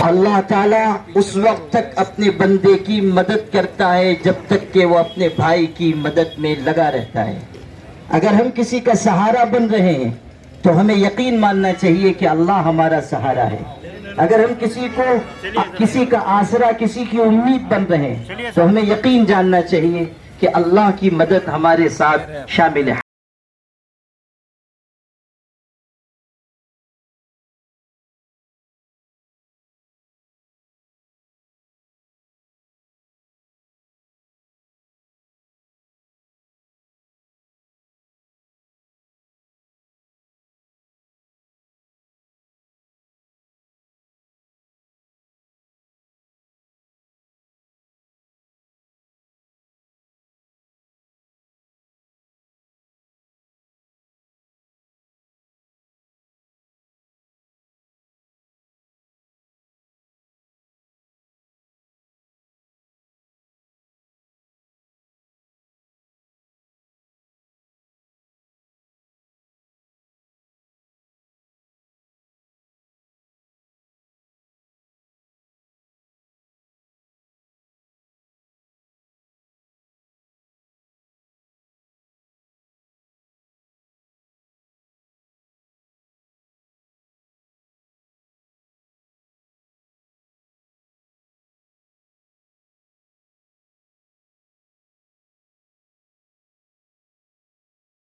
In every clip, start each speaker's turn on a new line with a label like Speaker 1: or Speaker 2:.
Speaker 1: اللہ تعالیٰ اس وقت تک اپنے بندے کی مدد کرتا ہے جب تک کہ وہ اپنے بھائی کی مدد میں لگا رہتا ہے. اگر ہم کسی کا سہارا بن رہے ہیں تو ہمیں یقین ماننا چاہیے کہ اللہ ہمارا سہارا ہے. اگر ہم کسی کا آسرا، کسی کی امید بن رہے ہیں تو ہمیں یقین جاننا چاہیے کہ اللہ کی مدد ہمارے ساتھ شامل ہے.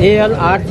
Speaker 2: ALRG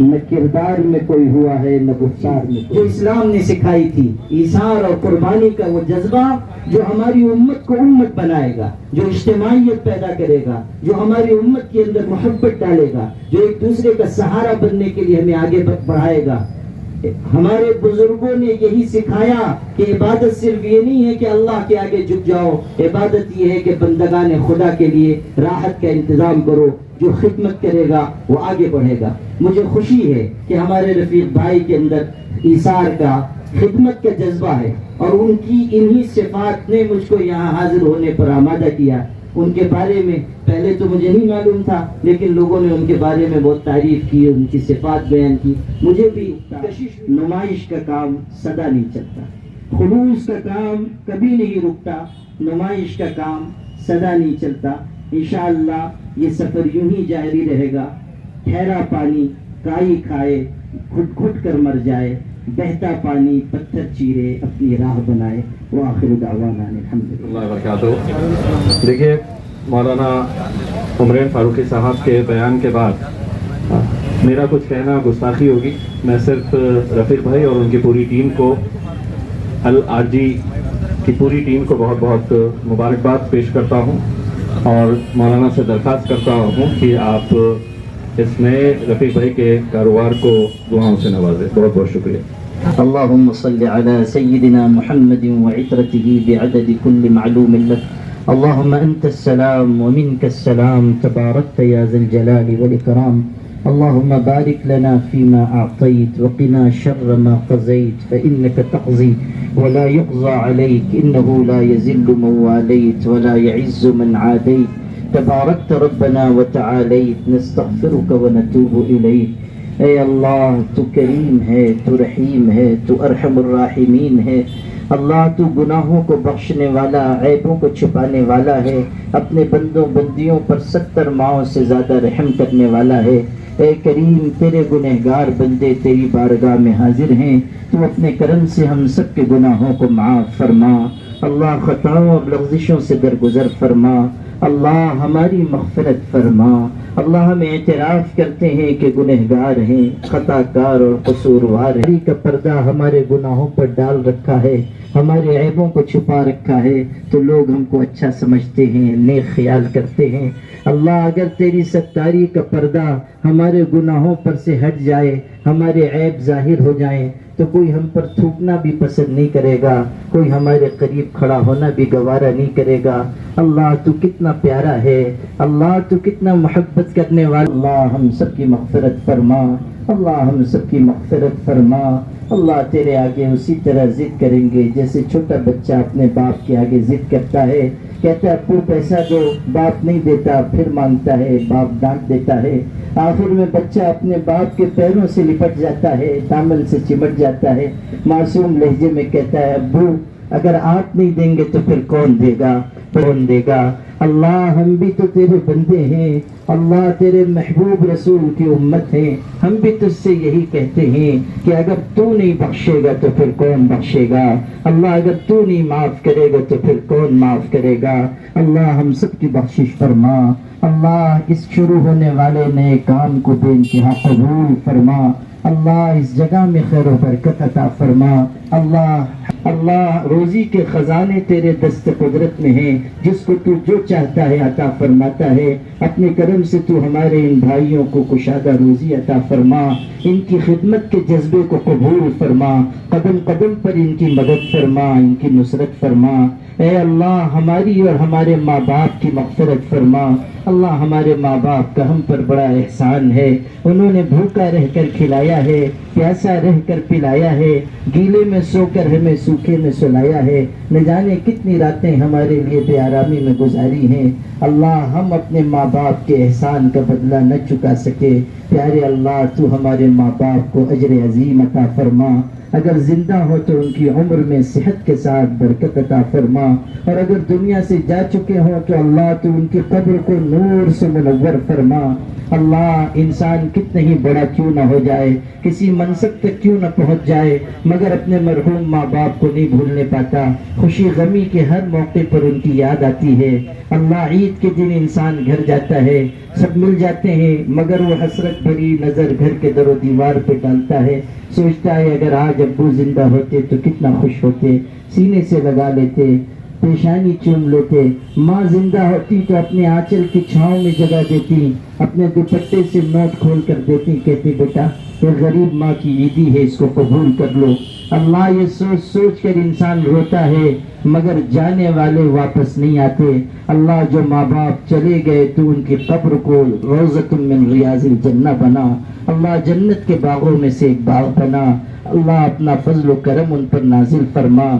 Speaker 1: نہ کردار میں کوئی ہوا ہے نہ گفتار میں، جو اسلام نے سکھائی تھی ایثار اور قربانی کا وہ جذبہ جو ہماری امت کو امت بنائے گا، جو اجتماعیت پیدا کرے گا، جو ہماری امت کے اندر محبت ڈالے گا، جو ایک دوسرے کا سہارا بننے کے لیے ہمیں آگے بڑھائے گا۔ ہمارے بزرگوں نے یہی سکھایا کہ عبادت صرف یہ نہیں ہے کہ اللہ کے آگے جھک جاؤ، عبادت یہ ہے کہ بندگان خدا کے لیے راحت کا انتظام کرو، جو خدمت کرے گا وہ آگے بڑھے گا۔ مجھے خوشی ہے کہ ہمارے رفیق بھائی کے اندر ایثار کا، خدمت کا جذبہ ہے، اور ان کی انہی صفات نے مجھ کو یہاں حاضر ہونے پر آمادہ کیا۔ ان کے بارے میں پہلے تو مجھے نہیں معلوم تھا، لیکن لوگوں نے ان کے بارے میں بہت تعریف کی، ان کی صفات بیان کی، مجھے بھی کشش۔ نمائش کا کام سدا نہیں چلتا، خلوص کا کام کبھی نہیں رکتا، نمائش کا کام سدا نہیں چلتا۔ انشاءاللہ یہ سفر یوں ہی جاری رہے گا، ٹھہرا پانی کائی کھائے، گھٹ گھٹ کر مر جائے، بہتا پانی پتھر چیرے اپنی راہ بنائے۔ وآخر دعوانا الحمدللہ۔
Speaker 3: اللہ وبرکاتہ۔ دیکھیے، مولانا عمرین فاروقی صاحب کے بیان کے بعد میرا کچھ کہنا گستاخی ہوگی۔ میں صرف رفیق بھائی اور ان کی پوری ٹیم کو، الآجی کی پوری ٹیم کو بہت بہت مبارکباد پیش کرتا ہوں، اور مولانا سے درخواست کرتا ہوں کہ آپ اس نئے رفیق بھائی کے کاروبار کو دعاؤں سے نوازیں۔ بہت بہت شکریہ۔
Speaker 1: اللهم صل على سيدنا محمد وعترته بعدد كل معلوم لك۔ اللهم أنت السلام ومنك السلام، تباركت يا ذا الجلال والإكرام۔ اللهم بارك لنا فيما أعطيت وقنا شر ما قضيت، فإنك تقضي ولا يقضى عليك، إنه لا يذل من واليت ولا يعز من عاديت، تباركت ربنا وتعاليت، نستغفرك ونتوب إليك۔ اے اللہ، تو کریم ہے، تو رحیم ہے، تو ارحم الراحمین ہے۔ اللہ، تو گناہوں کو بخشنے والا، عیبوں کو چھپانے والا ہے، اپنے بندوں بندیوں پر 70 ماؤں سے زیادہ رحم کرنے والا ہے۔ اے کریم، تیرے گنہگار بندے تیری بارگاہ میں حاضر ہیں، تو اپنے کرم سے ہم سب کے گناہوں کو معاف فرما۔ اللہ، خطاؤں اور لغزشوں سے درگزر فرما۔ اللہ، ہماری مغفرت فرما۔ اللہ، ہم اعتراف کرتے ہیں کہ گنہگار ہیں، خطا کار اور قصوروار ہیں۔ کا پردہ ہمارے گناہوں پر ڈال رکھا ہے، ہمارے عیبوں کو چھپا رکھا ہے، تو لوگ ہم کو اچھا سمجھتے ہیں، نیک خیال کرتے ہیں۔ اللہ، اگر تیری ستاری کا پردہ ہمارے گناہوں پر سے ہٹ جائے، ہمارے عیب ظاہر ہو جائیں، تو کوئی ہم پر تھوکنا بھی پسند نہیں کرے گا، کوئی ہمارے قریب کھڑا ہونا بھی گوارا نہیں کرے گا۔ اللہ، تو کتنا پیارا ہے، اللہ تو کتنا محبت کرنے والا۔ اللہ، ہم سب کی مغفرت فرما، اللہ ہم سب کی مغفرت فرما۔ اللہ، تیرے آگے اسی طرح ضد کریں گے جیسے چھوٹا بچہ اپنے باپ کے آگے ضد کرتا ہے، کہتا ہے ابو پیسہ دو، باپ نہیں دیتا، پھر مانگتا ہے، باپ ڈانٹ دیتا ہے، آخر میں بچہ اپنے باپ کے پیروں سے لپٹ جاتا ہے، دامن سے چمٹ جاتا ہے، معصوم لہجے میں کہتا ہے ابو اگر آپ نہیں دیں گے تو پھر کون دے گا، کون دے گا۔ اللہ، ہم بھی تو تیرے بندے ہیں، اللہ تیرے محبوب رسول کی امت ہیں، ہم بھی تجھ سے یہی کہتے ہیں کہ اگر تو نہیں بخشے گا تو پھر کون بخشے گا، اللہ اگر تو نہیں معاف کرے گا تو پھر کون معاف کرے گا۔ اللہ، ہم سب کی بخشش فرما۔ اللہ، اس شروع ہونے والے نئے کام کو بے انتہا قبول فرما۔ اللہ، اس جگہ میں خیر و برکت عطا فرما۔ اللہ، روزی کے خزانے تیرے دست قدرت میں ہیں، جس کو تو جو چاہتا ہے عطا فرماتا ہے۔ اپنے کرم سے تو ہمارے ان بھائیوں کو کشادہ روزی عطا فرما، ان کی خدمت کے جذبے کو قبول فرما، قدم قدم پر ان کی مدد فرما، ان کی نصرت فرما۔ اے اللہ، ہماری اور ہمارے ماں باپ کی مغفرت فرما۔ اللہ، ہمارے ماں باپ کا ہم پر بڑا احسان ہے، انہوں نے بھوکا رہ کر کھلایا ہے، پیاسا رہ کر پلایا ہے، گیلے میں سو کر ہمیں سوکھے میں سلایا ہے، نہ جانے کتنی راتیں ہمارے لیے بے آرامی میں گزاری ہیں۔ اللہ، ہم اپنے ماں باپ کے احسان کا بدلہ نہ چکا سکے، پیارے اللہ تو ہمارے ماں باپ کو اجر عظیم عطا فرما۔ اگر زندہ ہو تو ان کی عمر میں صحت کے ساتھ برکت عطا فرما، اور اگر دنیا سے جا چکے ہوں تو اللہ تو ان کی قبر کو نور سے منور فرما۔ اللہ انسان کتنا ہی بڑا کیوں نہ ہو جائے, کسی منصب تک کیوں نہ پہنچ جائے, مگر اپنے مرحوم ماں باپ کو نہیں بھولنے پاتا. خوشی غمی کے ہر موقع پر ان کی یاد آتی ہے. اللہ عید کے دن انسان گھر جاتا ہے, سب مل جاتے ہیں, مگر وہ حسرت بھری نظر گھر کے در و دیوار پہ ڈالتا ہے. سوچتا ہے اگر آج ابو زندہ ہوتے تو کتنا خوش ہوتے, سینے سے لگا لیتے, پیشانی چوم لیتے. ماں زندہ ہوتی تو اپنے آنچل کی چھاؤں میں جگہ دیتی, اپنے دوپٹے سے نوٹ کھول کر دیتی, کہتی بیٹا یہ غریب ماں کی عیدی ہے, اس کو قبول کر لو. اللہ یہ سوچ سوچ کر انسان روتا ہے, مگر جانے والے واپس نہیں آتے. اللہ جو ماں باپ چلے گئے تو ان کی قبر کو روضۃ من ریاض الجنہ بنا, اللہ جنت کے باغوں میں سے ایک باغ بنا. اللہ اپنا فضل و کرم ان پر نازل فرما.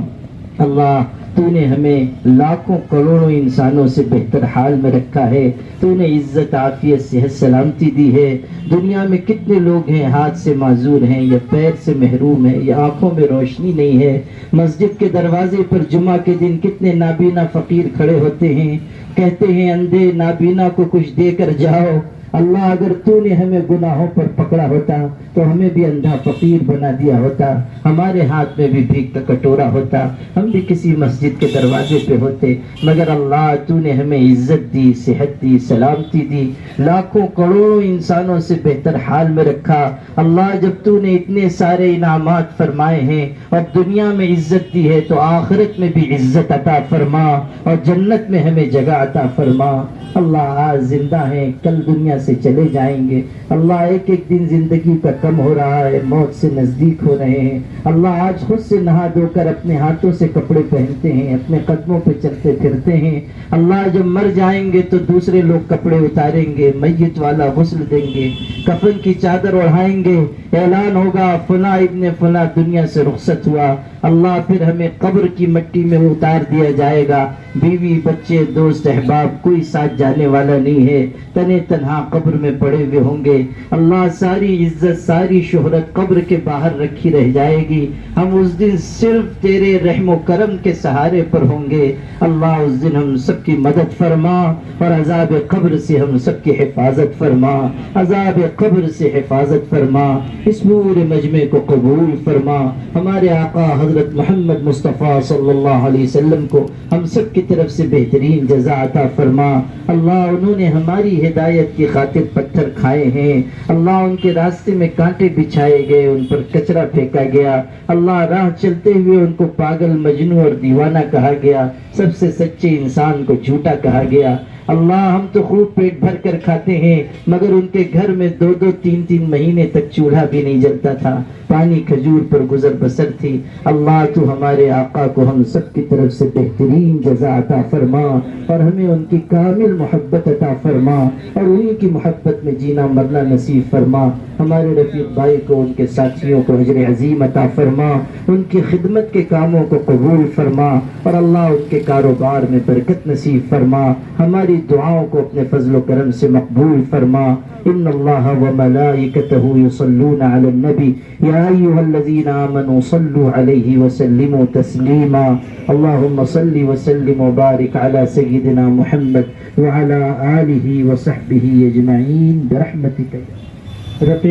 Speaker 1: اللہ تو نے ہمیں لاکھوں کروڑوں انسانوں سے بہتر حال میں رکھا ہے. تو نے عزت عافیت صحت سلامتی دی ہے. دنیا میں کتنے لوگ ہیں ہاتھ سے معذور ہیں, یا پیر سے محروم ہیں, یا آنکھوں میں روشنی نہیں ہے. مسجد کے دروازے پر جمعہ کے دن کتنے نابینا فقیر کھڑے ہوتے ہیں, کہتے ہیں اندھے نابینا کو کچھ دے کر جاؤ. اللہ اگر تو نے ہمیں گناہوں پر پکڑا ہوتا تو ہمیں بھی اندھا فقیر بنا دیا ہوتا, ہمارے ہاتھ میں بھی بھیک کا کٹورا ہوتا, ہم بھی کسی مسجد کے دروازے پہ ہوتے. مگر اللہ تو نے ہمیں عزت دی, صحت دی, سلامتی دی, لاکھوں کروڑوں انسانوں سے بہتر حال میں رکھا. اللہ جب تو نے اتنے سارے انعامات فرمائے ہیں اور دنیا میں عزت دی ہے تو آخرت میں بھی عزت عطا فرما اور جنت میں ہمیں جگہ عطا فرما. اللہ آج زندہ ہیں, کل دنیا سے چلے جائیں گے. اللہ ایک ایک دن زندگی کا کم ہو رہا ہے, موت سے نزدیک ہو رہے ہیں. اللہ آج خود سے نہا دھو کر اپنے ہاتھوں سے کپڑے پہنتے ہیں, اپنے قدموں پہ چلتے پھرتے ہیں. اللہ جب مر جائیں گے تو دوسرے لوگ کپڑے اتاریں گے, میت والا غسل دیں گے, کفن کی چادر اڑھائیں گے, اعلان ہوگا فلاں ابن فلاں دنیا سے رخصت ہوا. اللہ پھر ہمیں قبر کی مٹی میں اتار دیا جائے گا. بیوی بچے دوست احباب کوئی ساتھ جانے والا نہیں ہے, تنے تنہا قبر میں پڑے ہوئے ہوں گے. اللہ ساری عزت ساری شہرت قبر کے باہر رکھی رہ جائے گی. ہم اس دن صرف تیرے رحم و کرم کے سہارے پر ہوں گے. اللہ اس دن ہم سب کی مدد فرما اور عذاب قبر سے ہم سب کی حفاظت فرما, عذاب قبر سے حفاظت فرما. اس پورے مجمع کو قبول فرما. ہمارے آقا حضرت محمد مصطفیٰ صلی اللہ علیہ وسلم کو ہم سب کی طرف سے بہترین جزا عطا فرما. اللہ انہوں نے ہماری ہدایت کی خاطر پتھر کھائے ہیں. اللہ ان کے راستے میں کانٹے بچھائے گئے, ان پر کچرا پھینکا گیا. اللہ راہ چلتے ہوئے ان کو پاگل, مجنون اور دیوانہ کہا گیا. سب سے سچے انسان کو جھوٹا کہا گیا. اللہ ہم تو خوب پیٹ بھر کر کھاتے ہیں, مگر ان کے گھر میں 2-3 مہینے تک چولہا بھی نہیں جلتا تھا, پانی کھجور پر گزر بسر تھی. اللہ تو ہمارے آقا کو ہم سب کی طرف سے بہترین جزا عطا فرما اور ہمیں ان کی کامل محبت عطا فرما اور انہی کی محبت میں جینا مرنا نصیب فرما. ہمارے رفیق بھائی کو, ان کے ساتھیوں کو اجر عظیم عطا فرما, ان کی خدمت کے کاموں کو قبول فرما اور اللہ ان کے کاروبار میں برکت نصیب فرما. ہماری دعاؤں کو اپنے فضل و کرم سے مقبول فرما. ان اللہ وملائکتہ یصلون علی النبی یا ایھا الذین آمنوا صلوا علیہ وسلموا تسلیما. اللہم صل وسلم وبارک علی سیدنا محمد وعلی آلہ وصحبہ اجمعین برحمتک.